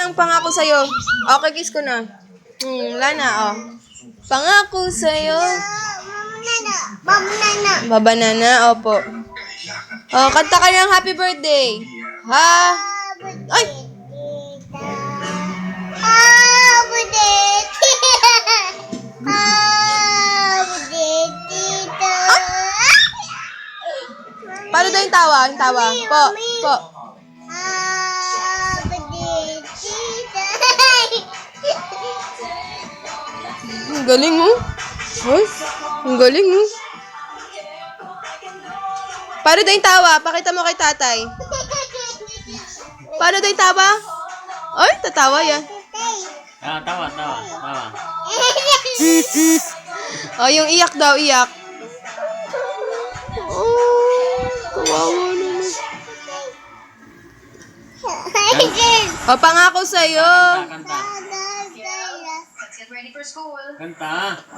ng pangako sa'yo. Okay, kiss ko na. Wala na, oh. Pangako sa'yo. Babanana, opo. Oh, kanta ka ng happy birthday. Ha? Ay! Paano daw yung tawa? Yung tawa. Po, po. Ang galing mo. Ay, ang galing mo. Paano daw yung tawa? Pakita mo kay tatay. Paano daw yung tawa? Ay, tatawa yan. Tawa. Oh, yung iyak daw, iyak. Oh, kawawa naman. Oh, pangako sa'yo. Kanta.